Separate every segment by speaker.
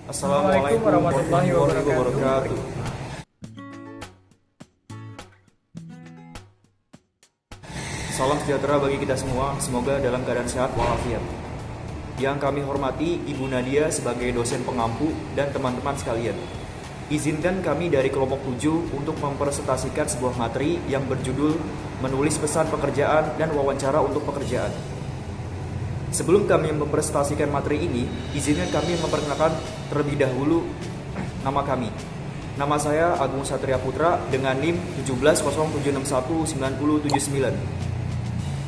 Speaker 1: Assalamualaikum warahmatullahi wabarakatuh. Salam sejahtera bagi kita semua, semoga dalam keadaan sehat walafiat. Yang kami hormati Ibu Nadia sebagai dosen pengampu dan teman-teman sekalian. Izinkan kami dari kelompok 7 untuk mempresentasikan sebuah materi yang berjudul Menulis Pesan Pekerjaan dan Wawancara untuk Pekerjaan. Sebelum kami mempresentasikan materi ini, izinkan kami memperkenalkan terlebih dahulu nama kami. Nama saya Agung Satria Putra dengan NIM 1707619079.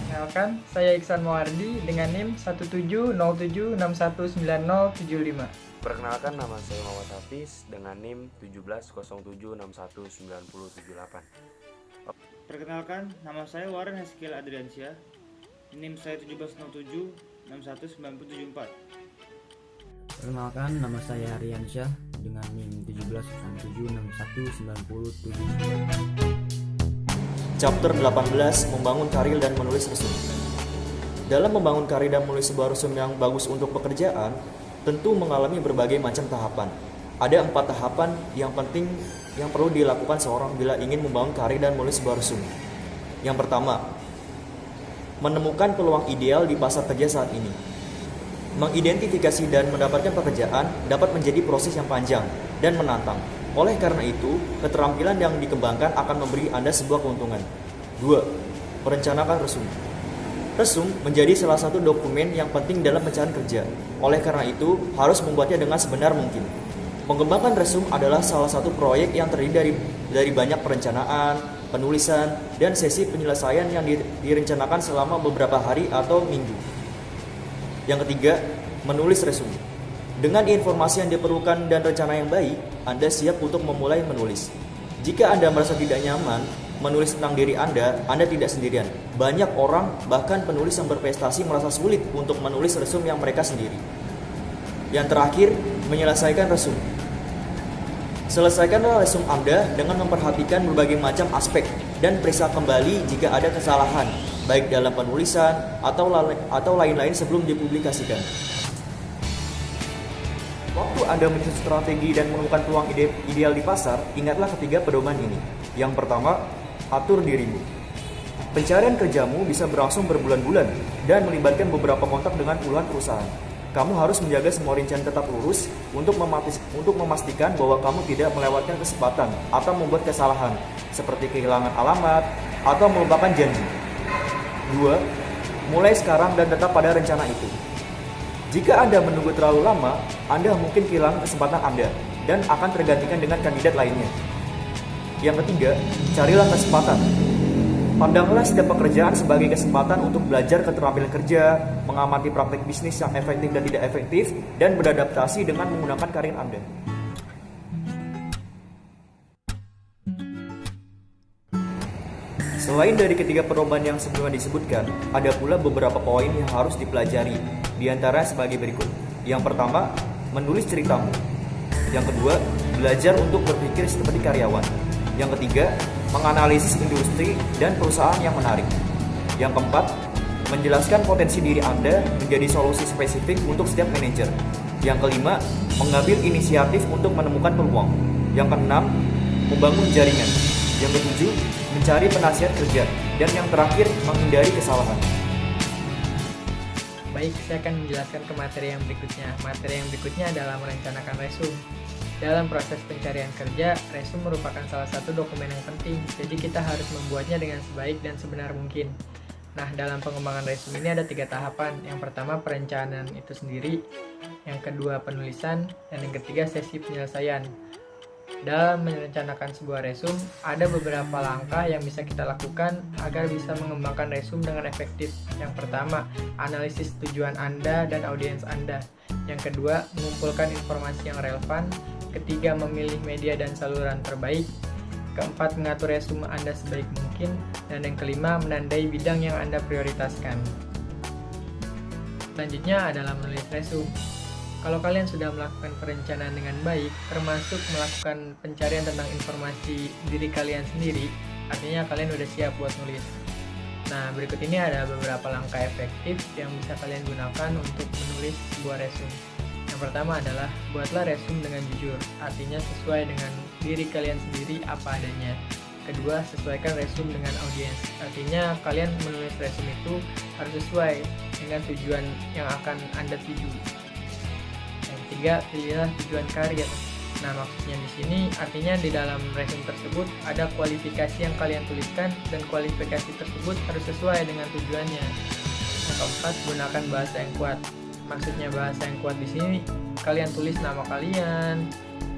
Speaker 2: Kenalkan, saya Iksan Mawardi dengan NIM 1707619075.
Speaker 3: Perkenalkan, nama saya Muhammad Hafiz dengan NIM 1707619078.
Speaker 4: Perkenalkan, nama saya Warren Heskiel Adriansyah, NIM saya 1707619074.
Speaker 5: Perkenalkan, nama saya Aryansyah dengan NIM 1707619077.
Speaker 1: Chapter 18, Membangun Karir dan Menulis Resume. Dalam membangun karir dan menulis sebuah resume yang bagus untuk pekerjaan, tentu mengalami berbagai macam tahapan. Ada 4 tahapan yang penting yang perlu dilakukan seorang bila ingin membangun karir dan menulis sebuah resume. Yang pertama, menemukan peluang ideal di pasar kerja saat ini. Mengidentifikasi dan mendapatkan pekerjaan dapat menjadi proses yang panjang dan menantang. Oleh karena itu, keterampilan yang dikembangkan akan memberi Anda sebuah keuntungan. 2. Merencanakan resume. Resume menjadi salah satu dokumen yang penting dalam pencarian kerja. Oleh karena itu, harus membuatnya dengan sebenar mungkin. Mengembangkan resume adalah salah satu proyek yang terdiri dari banyak perencanaan, penulisan, dan sesi penyelesaian yang direncanakan selama beberapa hari atau minggu. Yang ketiga, menulis resume. Dengan informasi yang diperlukan dan rencana yang baik, Anda siap untuk memulai menulis. Jika Anda merasa tidak nyaman menulis tentang diri Anda tidak sendirian. Banyak orang, bahkan penulis yang berprestasi merasa sulit untuk menulis resume yang mereka sendiri. Yang terakhir, menyelesaikan resume. Selesaikanlah resume Anda dengan memperhatikan berbagai macam aspek dan periksa kembali jika ada kesalahan, baik dalam penulisan atau lain-lain sebelum dipublikasikan. Waktu Anda menyusun strategi dan menemukan peluang ideal di pasar, ingatlah ketiga pedoman ini. Yang pertama, atur dirimu. Pencarian kerjamu bisa berlangsung berbulan-bulan dan melibatkan beberapa kontak dengan puluhan perusahaan. Kamu harus menjaga semua rincian tetap lurus untuk memastikan bahwa kamu tidak melewatkan kesempatan atau membuat kesalahan, seperti kehilangan alamat atau melupakan janji. 2. Mulai sekarang dan tetap pada rencana itu. Jika Anda menunggu terlalu lama, Anda mungkin kehilangan kesempatan Anda dan akan tergantikan dengan kandidat lainnya. Yang ketiga, carilah kesempatan. Pandanglah setiap pekerjaan sebagai kesempatan untuk belajar keterampilan kerja, mengamati praktik bisnis yang efektif dan tidak efektif, dan beradaptasi dengan menggunakan karir Anda. Selain dari ketiga pedoman yang sebelumnya disebutkan, ada pula beberapa poin yang harus dipelajari, di antara sebagai berikut. Yang pertama, menulis ceritamu. Yang kedua, belajar untuk berpikir seperti karyawan. Yang ketiga, menganalisis industri dan perusahaan yang menarik. Yang keempat, menjelaskan potensi diri Anda menjadi solusi spesifik untuk setiap manajer. Yang kelima, mengambil inisiatif untuk menemukan peluang. Yang keenam, membangun jaringan. Yang ketujuh, mencari penasihat kerja. Dan yang terakhir, menghindari kesalahan.
Speaker 2: Baik, saya akan menjelaskan ke materi yang berikutnya. Materi yang berikutnya adalah merencanakan resume. Dalam proses pencarian kerja, resume merupakan salah satu dokumen yang penting, jadi kita harus membuatnya dengan sebaik dan sebenar mungkin. Nah, dalam pengembangan resume ini ada 3 tahapan. Yang pertama, perencanaan itu sendiri. Yang kedua, penulisan. Dan yang ketiga, sesi penyelesaian. Dalam merencanakan sebuah resume, ada beberapa langkah yang bisa kita lakukan agar bisa mengembangkan resume dengan efektif. Yang pertama, analisis tujuan Anda dan audiens Anda. Yang kedua, mengumpulkan informasi yang relevan. Ketiga, memilih media dan saluran terbaik. Keempat, mengatur resume Anda sebaik mungkin. Dan yang kelima, menandai bidang yang Anda prioritaskan. Selanjutnya adalah menulis resume. Kalau kalian sudah melakukan perencanaan dengan baik, termasuk melakukan pencarian tentang informasi diri kalian sendiri, artinya kalian udah siap buat nulis. Nah, berikut ini ada beberapa langkah efektif yang bisa kalian gunakan untuk menulis sebuah resume. Yang pertama adalah buatlah resume dengan jujur, artinya sesuai dengan diri kalian sendiri apa adanya. Kedua, sesuaikan resume dengan audiens, artinya kalian menulis resume itu harus sesuai dengan tujuan yang akan Anda tuju. Yang ketiga, pilihlah tujuan karir. Nah, maksudnya di sini artinya di dalam resume tersebut ada kualifikasi yang kalian tuliskan dan kualifikasi tersebut harus sesuai dengan tujuannya. Yang keempat, gunakan bahasa yang kuat. Maksudnya bahasa yang kuat di sini kalian tulis nama kalian,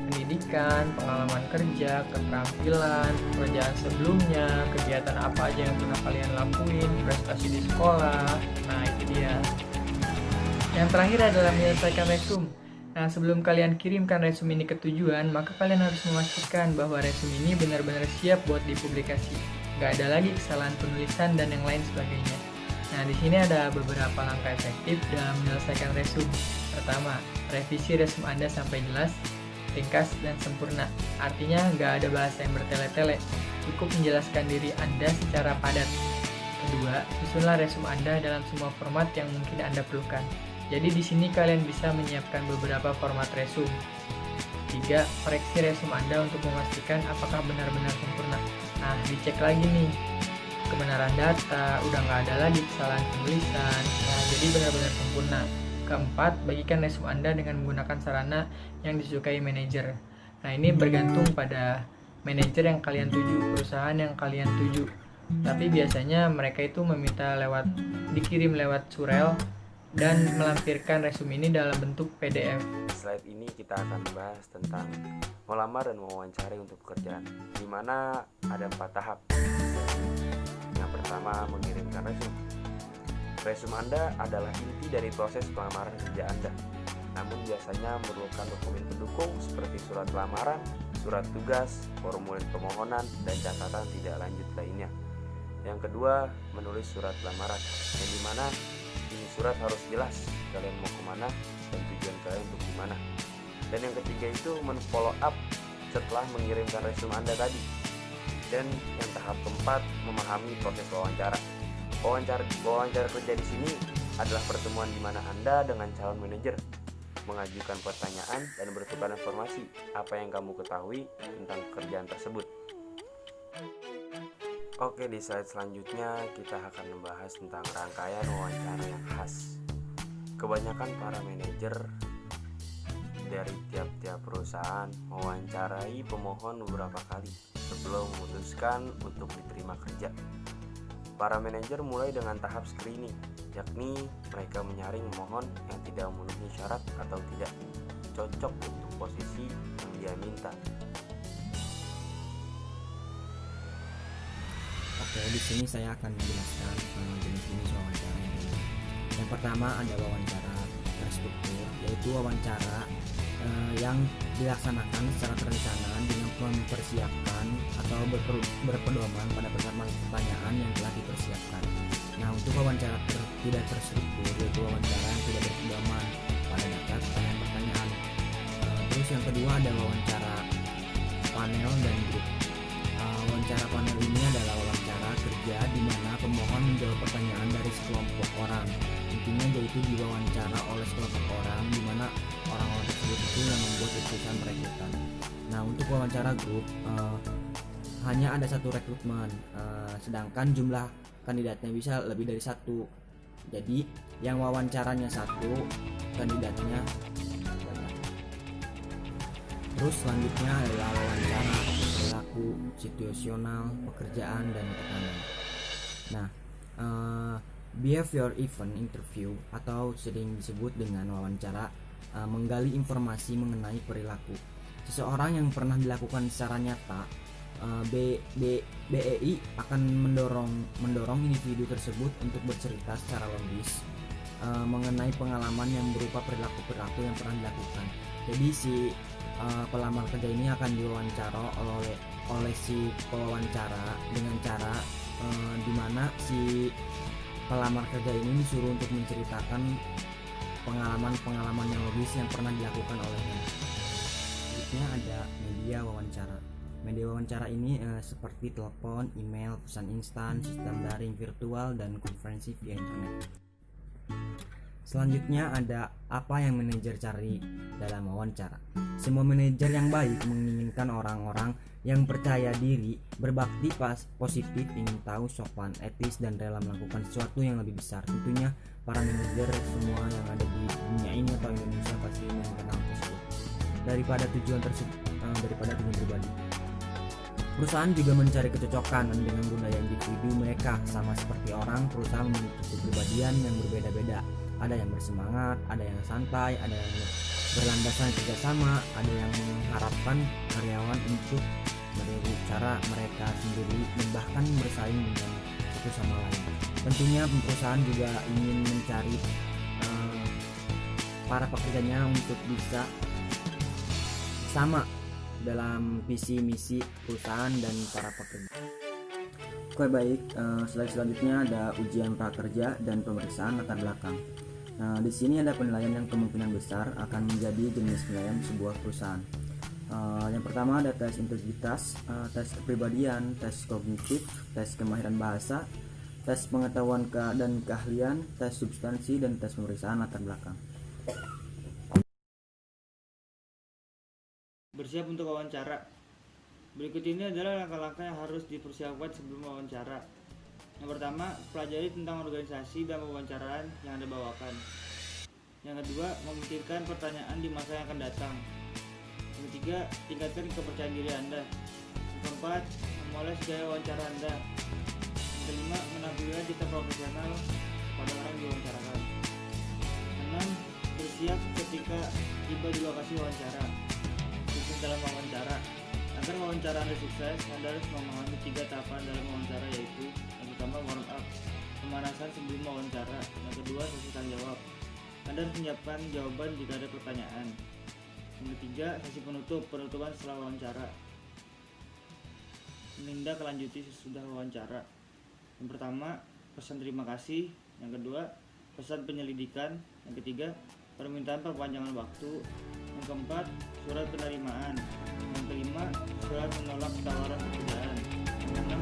Speaker 2: pendidikan, pengalaman kerja, keterampilan, pekerjaan sebelumnya, kegiatan apa aja yang pernah kalian lakuin, prestasi di sekolah. Nah, itu dia. Yang terakhir adalah menyelesaikan resume. Nah, sebelum kalian kirimkan resume ini ke tujuan, maka kalian harus memastikan bahwa resume ini benar-benar siap buat dipublikasi. Gak ada lagi kesalahan penulisan dan yang lain sebagainya. Nah, di sini ada beberapa langkah efektif dalam menyelesaikan resume. Pertama, revisi resume Anda sampai jelas, ringkas, dan sempurna. Artinya nggak ada bahasa yang bertele-tele, cukup menjelaskan diri Anda secara padat. Kedua, susunlah resume Anda dalam semua format yang mungkin Anda perlukan. Jadi di sini kalian bisa menyiapkan beberapa format resume. Tiga, koreksi resume Anda untuk memastikan apakah benar-benar sempurna. Nah, dicek lagi nih, kebenaran data, udah nggak ada lagi kesalahan penulisan. Nah, jadi benar-benar sempurna. Keempat, bagikan resume Anda dengan menggunakan sarana yang disukai manajer. Nah, ini bergantung pada manajer yang kalian tuju, perusahaan yang kalian tuju. Tapi biasanya mereka itu meminta dikirim lewat surel dan melampirkan resume ini dalam bentuk PDF.
Speaker 3: Slide ini kita akan membahas tentang melamar dan mewawancari untuk pekerjaan, di mana ada 4 tahap. Yang pertama, mengirimkan resume. Resume Anda adalah inti dari proses pelamaran kerja Anda. Namun biasanya memerlukan dokumen pendukung seperti surat lamaran, surat tugas, formulir permohonan, dan catatan tidak lanjut lainnya. Yang kedua, menulis surat lamaran, yang dimana ini surat harus jelas kalian mau kemana dan tujuan kalian untuk gimana. Dan yang ketiga itu men-follow up setelah mengirimkan resume Anda tadi. Dan yang tahap keempat, memahami proses wawancara. Wawancara kerja di sini adalah pertemuan di mana Anda dengan calon manajer mengajukan pertanyaan dan bertukar informasi apa yang kamu ketahui tentang pekerjaan tersebut. Oke, di slide selanjutnya kita akan membahas tentang rangkaian wawancara yang khas. Kebanyakan para manajer dari tiap-tiap perusahaan mewawancarai pemohon beberapa kali sebelum memutuskan untuk diterima kerja. Para manajer mulai dengan tahap screening, yakni mereka menyaring pemohon yang tidak memenuhi syarat atau tidak cocok untuk posisi yang dia minta.
Speaker 5: Oke, di sini saya akan menjelaskan jenis-jenis wawancara yang ada. Yang pertama ada wawancara terstruktur, yaitu wawancara yang dilaksanakan secara terencana dengan mempersiapkan atau berpedoman pada pertanyaan yang telah dipersiapkan. Nah, untuk wawancara tidak terstruktur, yaitu wawancara yang tidak berpedoman pada daftar pertanyaan-pertanyaan. Terus yang kedua ada wawancara panel dan grup. Wawancara panel ini adalah wawancara kerja di mana pemohon menjawab pertanyaan dari sekelompok orang. Intinya yaitu diwawancara oleh sekelompok orang di mana orang-orang tersebut itu yang membuat keputusan perekrutan. Nah, untuk wawancara grup hanya ada satu rekrutmen, sedangkan jumlah kandidatnya bisa lebih dari satu. Jadi yang wawancaranya satu, kandidatnya banyak. Terus selanjutnya adalah wawancara perilaku, situasional, pekerjaan, dan tekanan. Nah, behavior event interview atau sering disebut dengan wawancara menggali informasi mengenai perilaku seseorang yang pernah dilakukan secara nyata. BEI akan mendorong individu tersebut untuk bercerita secara logis mengenai pengalaman yang berupa perilaku yang pernah dilakukan. Jadi si pelamar kerja ini akan diwawancara oleh si pewawancara dengan cara di mana si pelamar kerja ini disuruh untuk menceritakan pengalaman yang logis yang pernah dilakukan olehnya. Selanjutnya ada media wawancara. Media wawancara ini seperti telepon, email, pesan instan, sistem daring virtual, dan konferensi via internet. Selanjutnya ada apa yang manajer cari dalam wawancara. Semua manajer yang baik menginginkan orang-orang yang percaya diri, berbakti positif, ingin tahu, sopan, etis, dan rela melakukan sesuatu yang lebih besar. Tentunya para manajer semua yang ada di dunia ini atau Indonesia pasti menginginkan hal tersebut daripada tujuan pribadi. Perusahaan juga mencari kecocokan dengan budaya individu mereka. Sama seperti orang, perusahaan memiliki kepribadian yang berbeda-beda. Ada yang bersemangat, ada yang santai, ada yang berlandasan kerjasama, ada yang mengharapkan karyawan untuk berbicara mereka sendiri dan bahkan bersaing dengan satu sama lain. Tentunya perusahaan juga ingin mencari para pekerjanya untuk bisa sama dalam visi misi perusahaan dan para pekerja. Oke, baik, selanjutnya ada ujian prakerja dan pemeriksaan latar belakang. Nah, di sini ada penilaian yang kemungkinan besar akan menjadi jenis penilaian sebuah perusahaan. Yang pertama ada tes integritas, tes kepribadian, tes kognitif, tes kemahiran bahasa, tes pengetahuan dan keahlian, tes substansi, dan tes pemeriksaan latar belakang.
Speaker 4: Bersiap untuk wawancara. Berikut ini adalah langkah-langkah yang harus dipersiapkan sebelum wawancara. Yang pertama, pelajari tentang organisasi dan wawancaraan yang Anda bawakan. Yang kedua, memikirkan pertanyaan di masa yang akan datang. Yang ketiga, tingkatkan kepercayaan diri Anda. Yang keempat, memoles gaya wawancara Anda. Yang kelima, menampilkan citra profesional pada orang yang diwawancarakan. 6. Bersiap ketika tiba di lokasi wawancara. Sukses dalam wawancara. Agar wawancara Anda sukses, Anda harus memahami 3 tahapan dalam wawancara, yaitu yang pertama warm up, pemanasan sebelum wawancara. Yang kedua, sesi tanya jawab. Anda harus menyiapkan jawaban jika ada pertanyaan. Yang ketiga, sesi penutupan setelah wawancara. Menindaklanjuti sesudah wawancara. Yang pertama, pesan terima kasih. Yang kedua, pesan penyelidikan. Yang ketiga, permintaan perpanjangan waktu. Yang keempat, surat penerimaan. Yang kelima, surat menolak tawaran pekerjaan. Yang keenam,